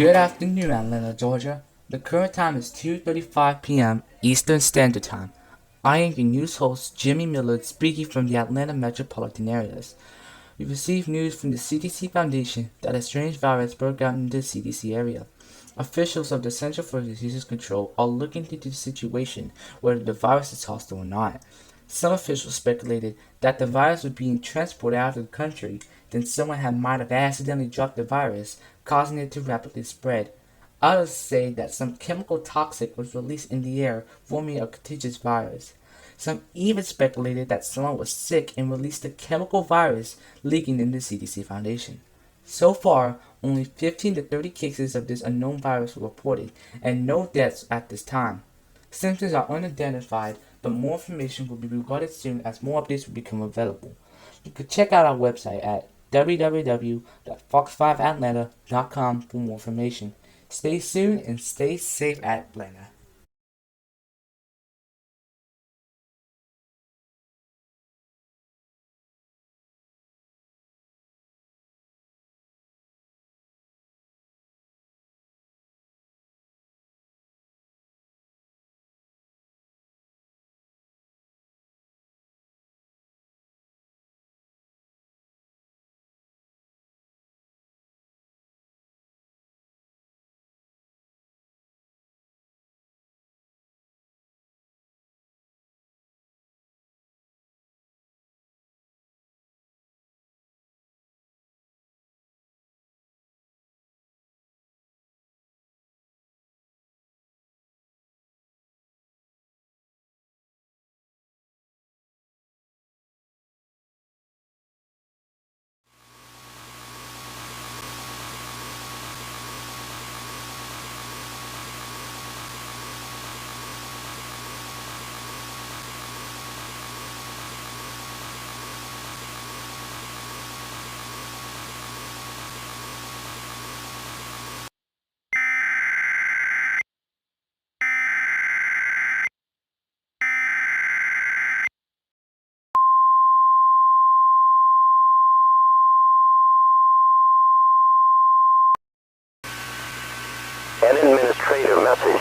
Good afternoon, Atlanta, Georgia. The current time is 2:35 p.m. Eastern Standard Time. I am your news host, Jimmy Millard, speaking from the Atlanta metropolitan areas. We received news from the CDC Foundation that a strange virus broke out in the CDC area. Officials of the Center for Disease Control are looking into the situation, whether the virus is hostile or not. Some officials speculated that the virus was being transported out of the country, then someone might have accidentally dropped the virus, causing it to rapidly spread. Others say that some chemical toxic was released in the air, forming a contagious virus. Some even speculated that someone was sick and released the chemical virus, leaking in the CDC Foundation. So far, only 15 to 30 cases of this unknown virus were reported, and no deaths at this time. Symptoms are unidentified, but more information will be regarded soon as more updates will become available. You can check out our website at www.fox5atlanta.com for more information. Stay tuned and stay safe, Atlanta. An administrative message.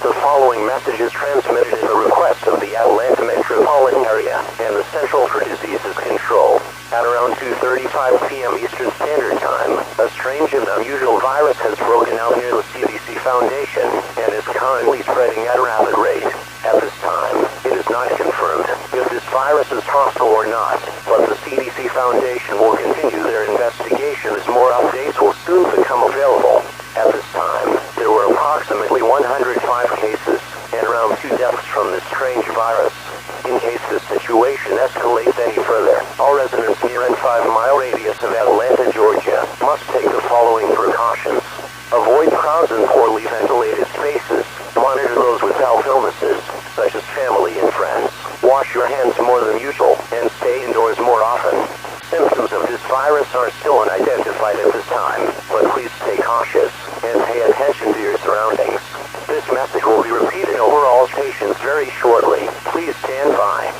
The following message is transmitted at the request of the Atlanta metropolitan area and the Central for Diseases Control. At around 2:35 p.m. Eastern Standard Time, a strange and unusual virus has broken out near the CDC Foundation and is currently spreading at a rapid rate. At this time, it is not confirmed if this virus is hostile or not, but the CDC Foundation will continue their investigation as more updates will soon become available. At this time, there were approximately 105 cases and around 2 deaths from this strange virus. In case the situation escalates any further, all residents near and 5-mile radius of Atlanta, Georgia, must take the following precautions. Avoid crowds and poorly ventilated spaces. Monitor those with health illnesses, such as family and friends. Wash your hands more than usual and stay indoors more often. Symptoms of this virus are still unidentified at this time, but please stay cautious and pay attention to your surroundings. This message will be repeated over all stations very shortly. Please stand by.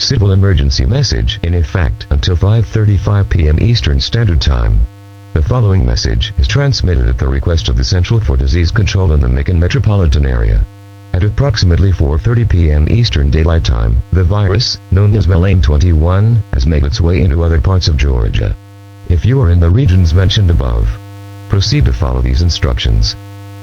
Civil emergency message in effect until 5:35 p.m. Eastern Standard Time. The following message is transmitted at the request of the Central for Disease Control in the Macon metropolitan area. At approximately 4:30 p.m. Eastern Daylight Time, the virus, known as Melan-21, has made its way into other parts of Georgia. If you are in the regions mentioned above, proceed to follow these instructions.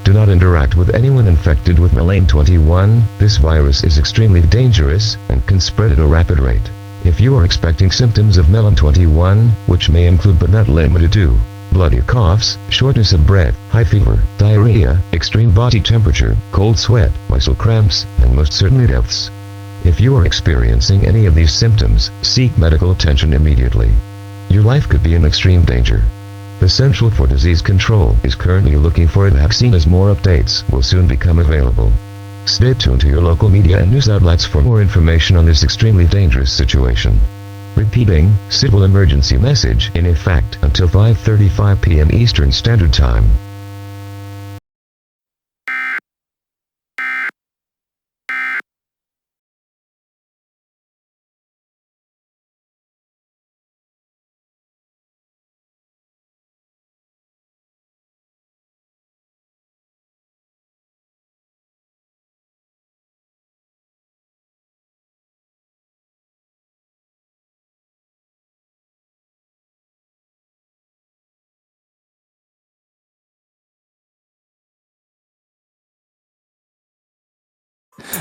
Do not interact with anyone infected with Melan-21. This virus is extremely dangerous and can spread at a rapid rate. If you are expecting symptoms of Melan-21, which may include but not limited to bloody coughs, shortness of breath, high fever, diarrhea, extreme body temperature, cold sweat, muscle cramps, and most certainly deaths. If you are experiencing any of these symptoms, seek medical attention immediately. Your life could be in extreme danger. The Central for Disease Control is currently looking for a vaccine as more updates will soon become available. Stay tuned to your local media and news outlets for more information on this extremely dangerous situation. Repeating, civil emergency message in effect until 5:35 p.m. Eastern Standard Time.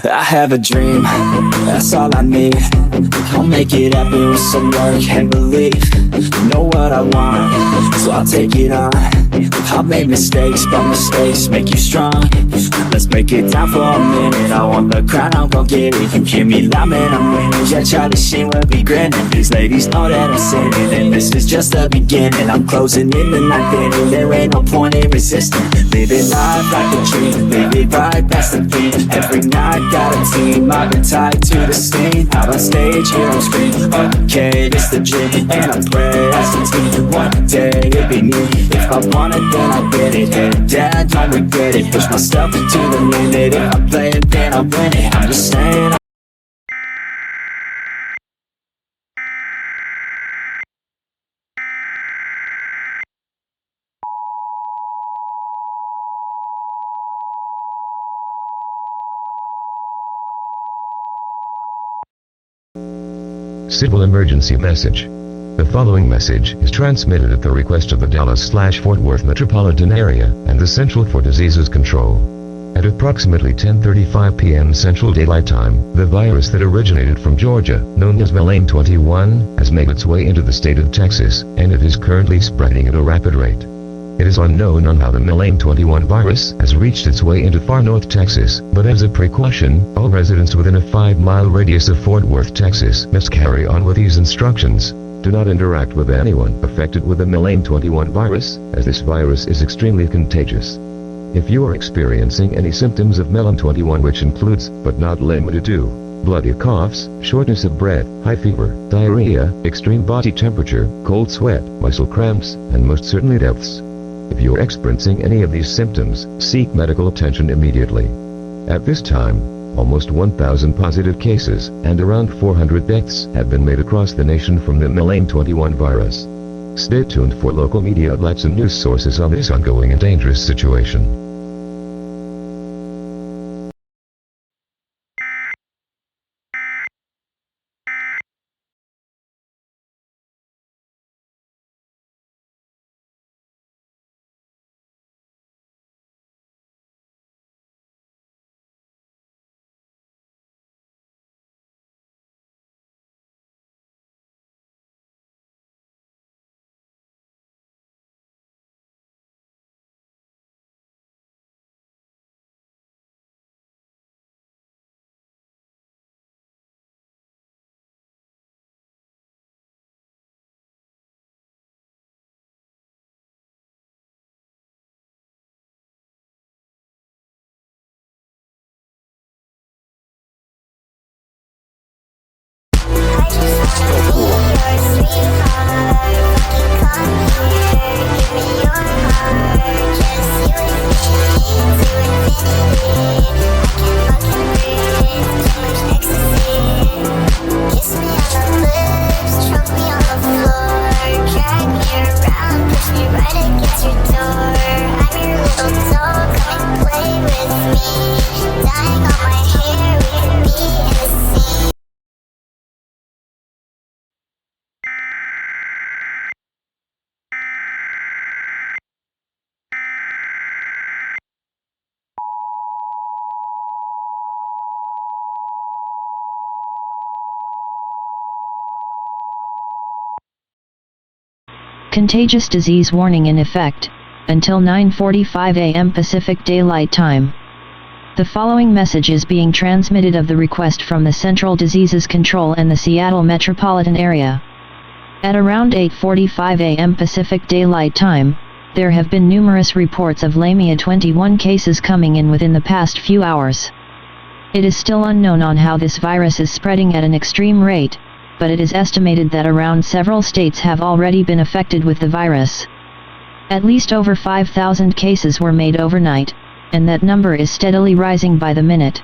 I have a dream, that's all I need. I'll make it happen with some work and belief. Know what I want, so I'll take it on. I've made mistakes, but mistakes make you strong. Let's break it down for a minute. I want the crown, I'm gon' get it. You hear me loud, man, I'm winning. Yeah, Charlie Sheen will be grinning. These ladies know that I'm sinning, and this is just the beginning. I'm closing in the ninth inning, there ain't no point in resisting. Living life like a dream, live it right past the beat. Every night, got a team, I've been tied to the scene. Out on stage, here on screen. Okay, this the dream, and I pray as a team. One day it'll be me. If I want it, then I get it. Head down, don't regret it. Push myself to the limit. If I play it, then I win it. I'm just saying. Civil emergency message. The following message is transmitted at the request of the Dallas/Fort Worth metropolitan area and the Central for Disease Control. At approximately 10:35 p.m. Central Daylight Time, the virus that originated from Georgia, known as Melan-21, has made its way into the state of Texas, and it is currently spreading at a rapid rate. It is unknown on how the Melan-21 virus has reached its way into far north Texas, but as a precaution, all residents within a 5-mile radius of Fort Worth, Texas, must carry on with these instructions. Do not interact with anyone affected with the Melan-21 virus, as this virus is extremely contagious. If you are experiencing any symptoms of Melan-21, which includes, but not limited to, bloody coughs, shortness of breath, high fever, diarrhea, extreme body temperature, cold sweat, muscle cramps, and most certainly deaths. If you are experiencing any of these symptoms, seek medical attention immediately. At this time, almost 1,000 positive cases and around 400 deaths have been made across the nation from the Melan-21 virus. Stay tuned for local media outlets and news sources on this ongoing and dangerous situation. Kiss me Contagious disease warning in effect, until 9:45 a.m. Pacific Daylight Time. The following message is being transmitted of the request from the Central Diseases Control and the Seattle metropolitan area. At around 8:45 a.m. Pacific Daylight Time, there have been numerous reports of Lamia 21 cases coming in within the past few hours. It is still unknown on how this virus is spreading at an extreme rate, but it is estimated that around several states have already been affected with the virus. At least over 5,000 cases were made overnight, and that number is steadily rising by the minute.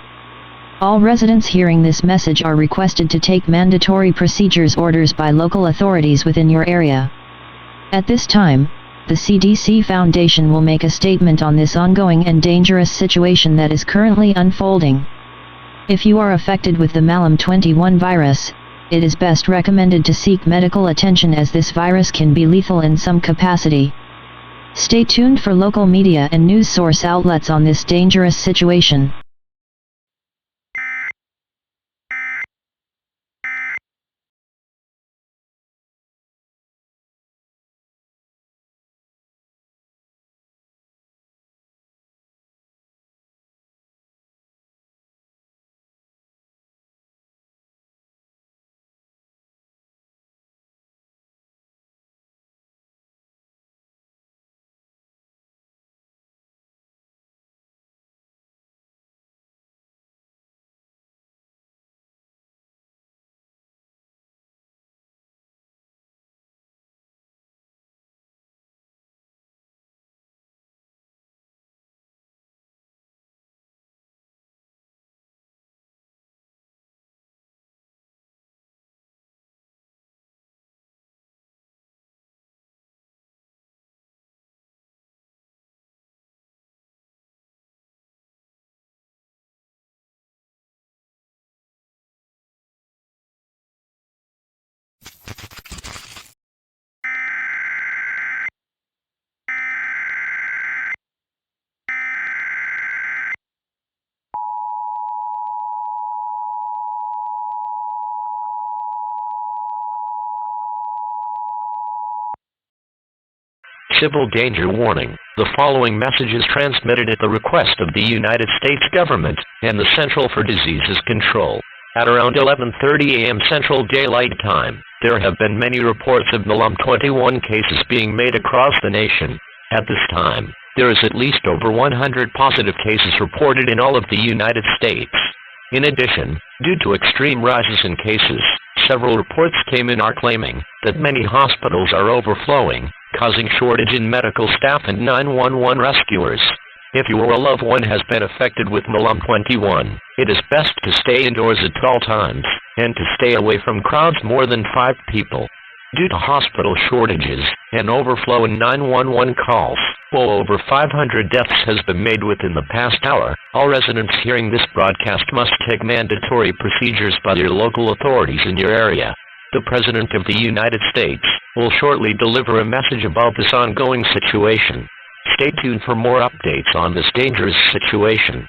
All residents hearing this message are requested to take mandatory procedures orders by local authorities within your area. At this time, the CDC Foundation will make a statement on this ongoing and dangerous situation that is currently unfolding. If you are affected with the Malam 21 virus, it is best recommended to seek medical attention as this virus can be lethal in some capacity. Stay tuned for local media and news source outlets on this dangerous situation. Civil danger warning. The following message is transmitted at the request of the United States government and the Central for Diseases Control. At around 11:30 a.m. Central Daylight Time, there have been many reports of Malam 21 cases being made across the nation. At this time, there is at least over 100 positive cases reported in all of the United States. In addition, due to extreme rises in cases, several reports came in are claiming that many hospitals are overflowing, causing shortage in medical staff and 911 rescuers. If you or a loved one has been affected with Malam 21, it is best to stay indoors at all times, and to stay away from crowds more than 5 people. Due to hospital shortages and overflow in 911 calls, well over 500 deaths has been made within the past hour. All residents hearing this broadcast must take mandatory procedures by your local authorities in your area. The President of the United States will shortly deliver a message about this ongoing situation. Stay tuned for more updates on this dangerous situation.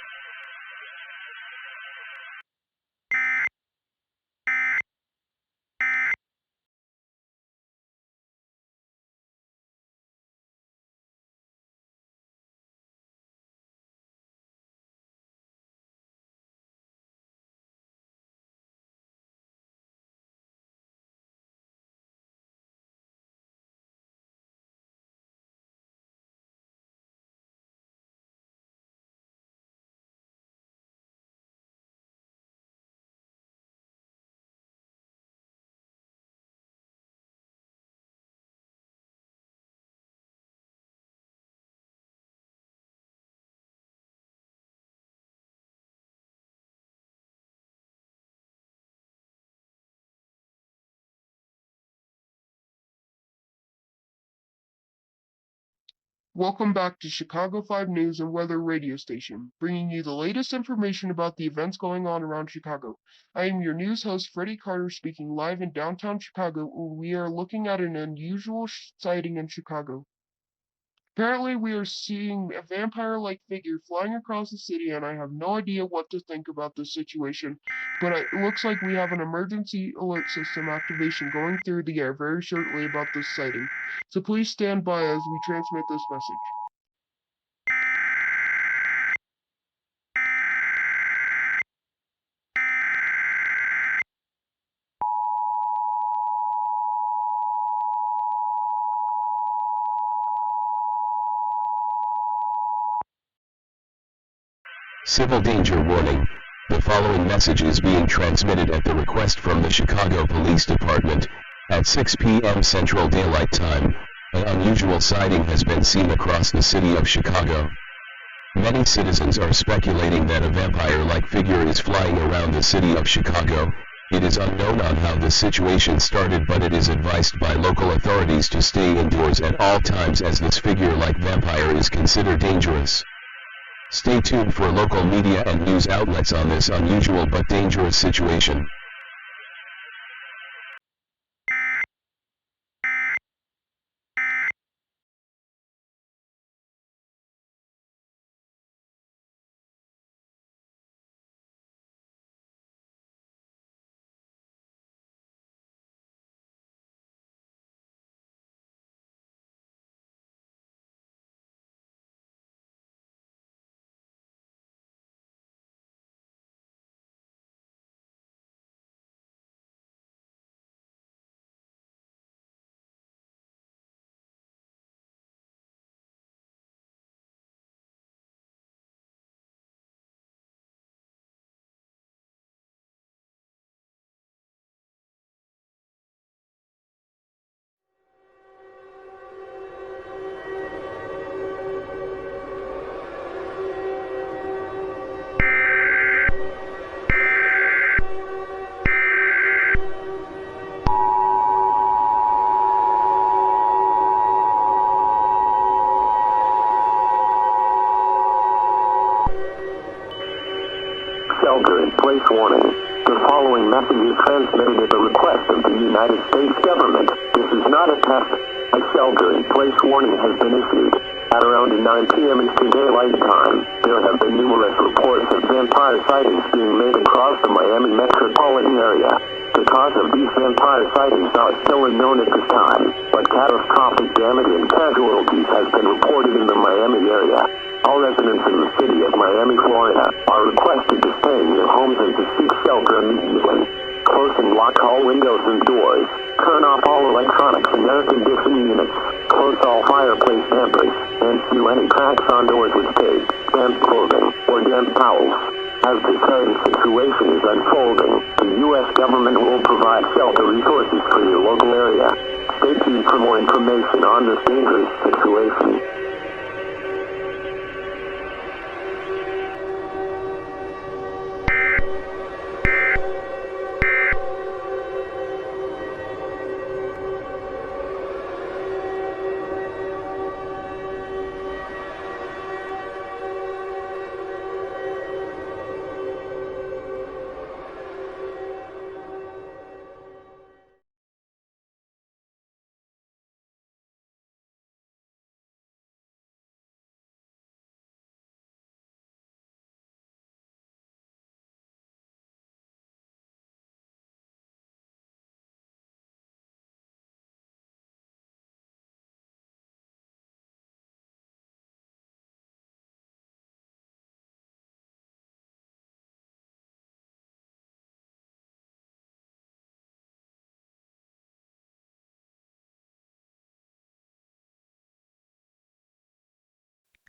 Welcome back to Chicago 5 News and Weather Radio Station, bringing you the latest information about the events going on around Chicago. I am your news host, Freddie Carter, speaking live in downtown Chicago, where we are looking at an unusual sighting in Chicago. Apparently, we are seeing a vampire-like figure flying across the city, and I have no idea what to think about this situation. But it looks like we have an emergency alert system activation going through the air very shortly about this sighting. So please stand by as we transmit this message. Civil danger warning. The following message is being transmitted at the request from the Chicago Police Department. At 6 p.m. Central Daylight Time, an unusual sighting has been seen across the city of Chicago. Many citizens are speculating that a vampire-like figure is flying around the city of Chicago. It is unknown on how the situation started, but it is advised by local authorities to stay indoors at all times as this figure-like vampire is considered dangerous. Stay tuned for local media and news outlets on this unusual but dangerous situation. Shelter in place warning. The following message is transmitted at the request of the United States government. This is not a test. A shelter in place warning has been issued. At around 9 p.m. Eastern Daylight Time, there have been numerous reports of vampire sightings being made across the Miami metropolitan area. The cause of these vampire sightings are still unknown at this time, but catastrophic damage and casualties has been reported in the Miami area. All residents in the city of Miami, Florida, are requested to stay in your homes and to seek shelter immediately. Close and lock all windows and doors. Turn off all electronics and air conditioning units. Close all fireplace dampers, and seal any cracks on doors with tape, damp clothing, or damp towels. As the current situation is unfolding, the U.S. government will provide shelter resources for your local area. Stay tuned for more information on this dangerous situation.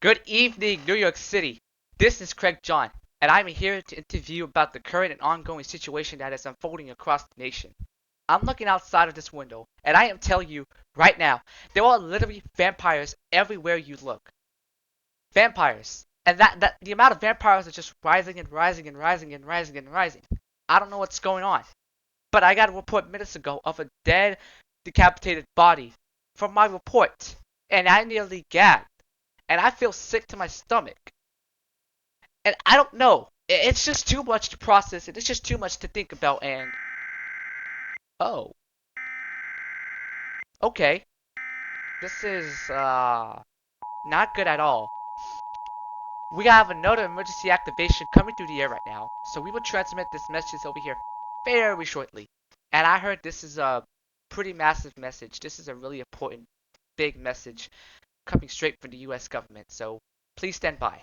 Good evening, New York City. This is Craig John, and I'm here to interview about the current and ongoing situation that is unfolding across the nation. I'm looking outside of this window, and I am telling you right now, there are literally vampires everywhere you look. Vampires. And that the amount of vampires are just rising and rising and rising and rising and rising. I don't know what's going on. But I got a report minutes ago of a dead, decapitated body from my report, and I nearly gagged. And I feel sick to my stomach. And I don't know. It's just too much to process, and it's just too much to think about. And oh, okay, this is Not good at all. We have another emergency activation coming through the air right now, so we will transmit this message over here very shortly. And I heard this is a pretty massive message. This is a really important, big message coming straight from the US government, so please stand by.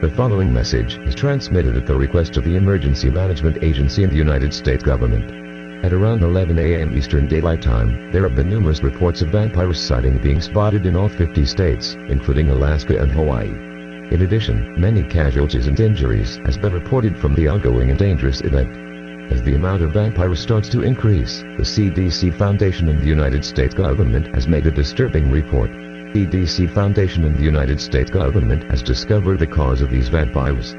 The following message is transmitted at the request of the Emergency Management Agency and the United States government. At around 11 a.m. Eastern Daylight Time, there have been numerous reports of vampire sighting being spotted in all 50 states, including Alaska and Hawaii. In addition, many casualties and injuries has been reported from the ongoing and dangerous event. As the amount of vampires starts to increase, the CDC Foundation and the United States government has made a disturbing report. CDC Foundation and the United States government has discovered the cause of these vampires.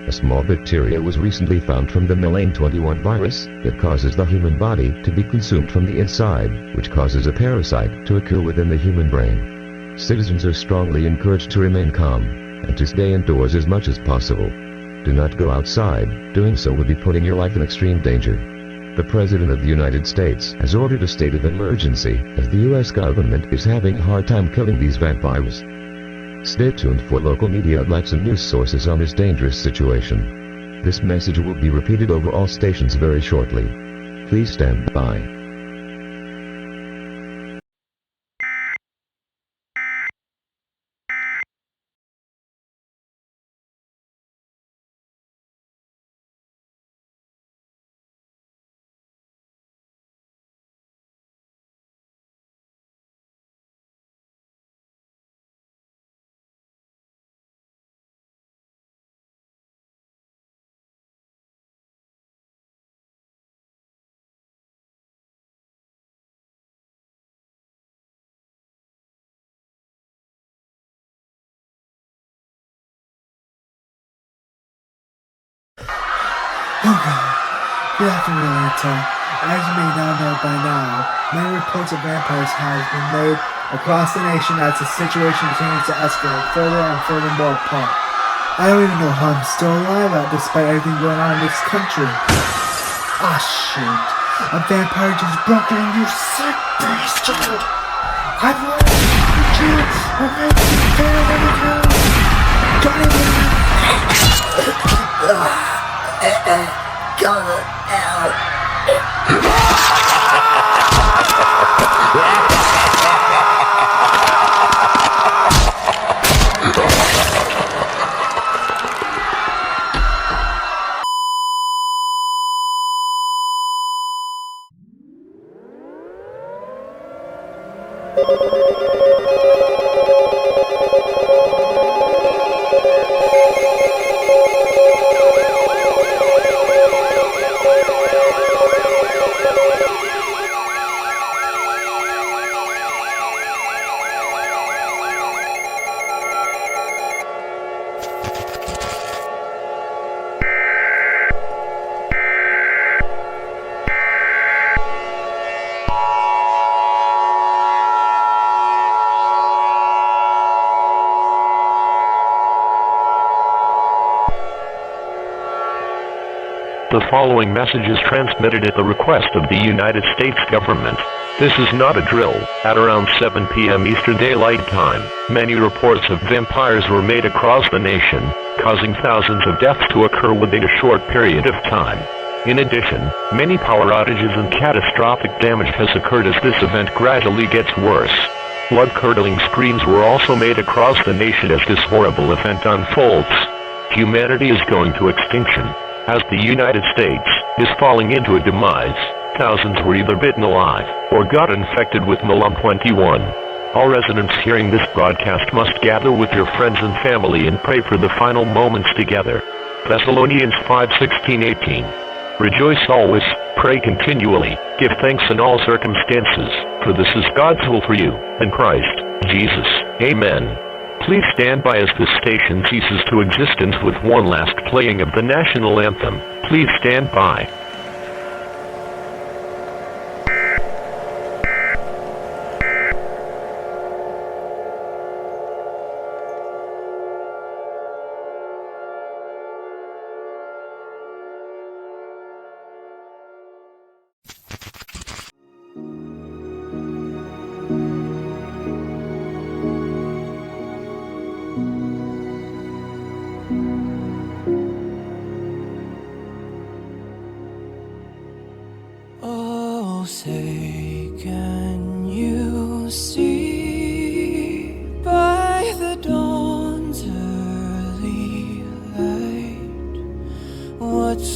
A small bacteria was recently found from the Melane-21 virus that causes the human body to be consumed from the inside, which causes a parasite to occur within the human brain. Citizens are strongly encouraged to remain calm and to stay indoors as much as possible. Do not go outside. Doing so would be putting your life in extreme danger. The President of the United States has ordered a state of emergency as the U.S. government is having a hard time killing these vampires. Stay tuned for local media outlets and news sources on this dangerous situation. This message will be repeated over all stations very shortly. Please stand by. Oh God. Good afternoon, Atlanta. As you may now know by now, many reports of vampires have been made across the nation as the situation continues to escalate further and further more apart. I don't even know how I'm still alive despite everything going on in this country. Ah, shoot. A vampire just broke into your sick bastard. I've learned to you. I'm making you fail in the house. Don't even... Gonna out. The following message is transmitted at the request of the United States government. This is not a drill. At around 7 p.m. Eastern Daylight Time, many reports of vampires were made across the nation, causing thousands of deaths to occur within a short period of time. In addition, many power outages and catastrophic damage has occurred as this event gradually gets worse. Blood-curdling screams were also made across the nation as this horrible event unfolds. Humanity is going to extinction. As the United States is falling into a demise, thousands were either bitten alive or got infected with Melane-21. All residents hearing this broadcast must gather with your friends and family and pray for the final moments together. Thessalonians 5:16-18. Rejoice always, pray continually, give thanks in all circumstances, for this is God's will for you, in Christ Jesus. Amen. Please stand by as this station ceases to existence with one last playing of the national anthem. Please stand by.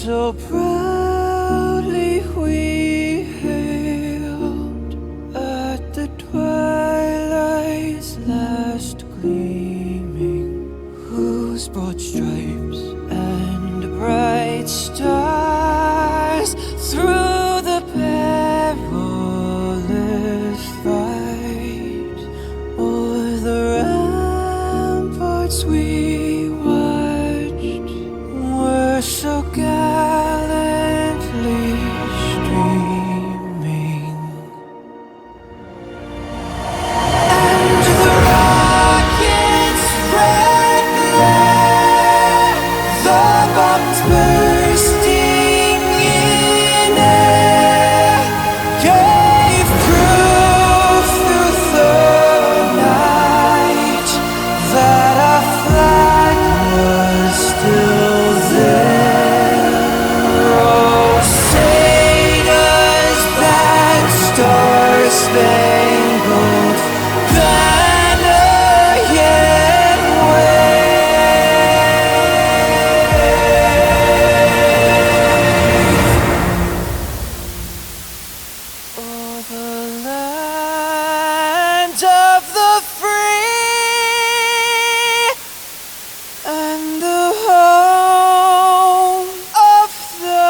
So proudly we hailed at the twilight's last gleaming, whose broad stripes and bright stars through the perilous fight o'er the ramparts we watched were so gallantly streaming. And the rockets red glare, the bombs bursting in air, gave proof through the night that our flag was still there. Oh, say does that star-spangled banner yet wave o'er the land of the free and the home of the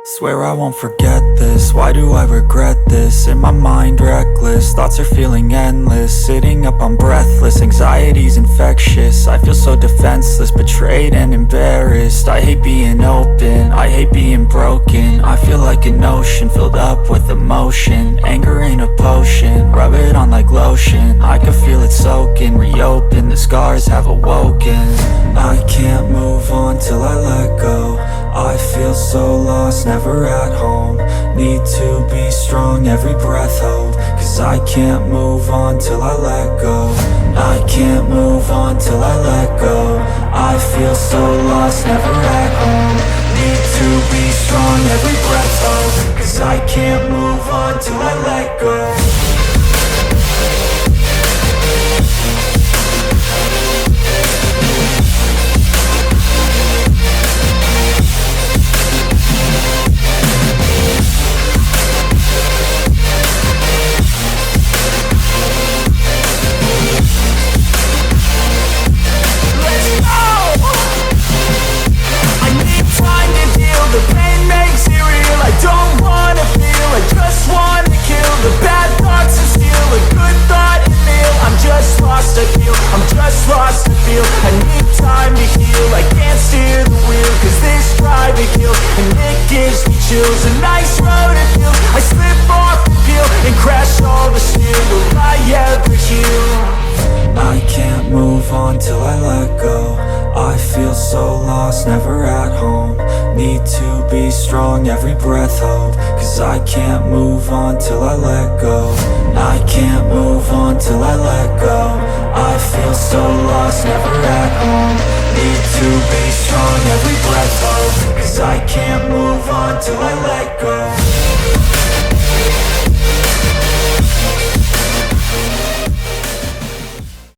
Swear I won't forget this, why do I regret this? In my mind reckless, thoughts are feeling endless. Sitting up I'm breathless, anxiety's infectious. I feel so defenseless, betrayed and embarrassed. I hate being open, I hate being broken. I feel like an ocean filled up with emotion. Anger ain't a potion, rub it on like lotion. I can feel it soaking, reopen, the scars have awoken. I can't move on till I let go. I feel so lost, never at home. Need to be strong, every breath hold. Cause I can't move on till I let go. I can't move on till I let go. I feel so lost, never at home. Need to be strong, every breath hold. Cause I can't move on till I let go. The pain makes it real, I don't wanna feel, I just wanna kill the bad thoughts and steal a good thought and meal. I'm just lost, I feel, I'm just lost, I feel. I need time to heal, I can't steer the wheel. Cause this drive it kills, and it gives me chills. A nice road it feels, I slip off the peel and crash all the steel. Will I ever heal? I can't move on till I let go. I feel so lost, never at home. Need to be strong, every breath hold. Cause I can't move on till I let go. I can't move on till I let go. I feel so lost, never at home. Need to be strong, every breath hold. 'cause I can't move on till I let go.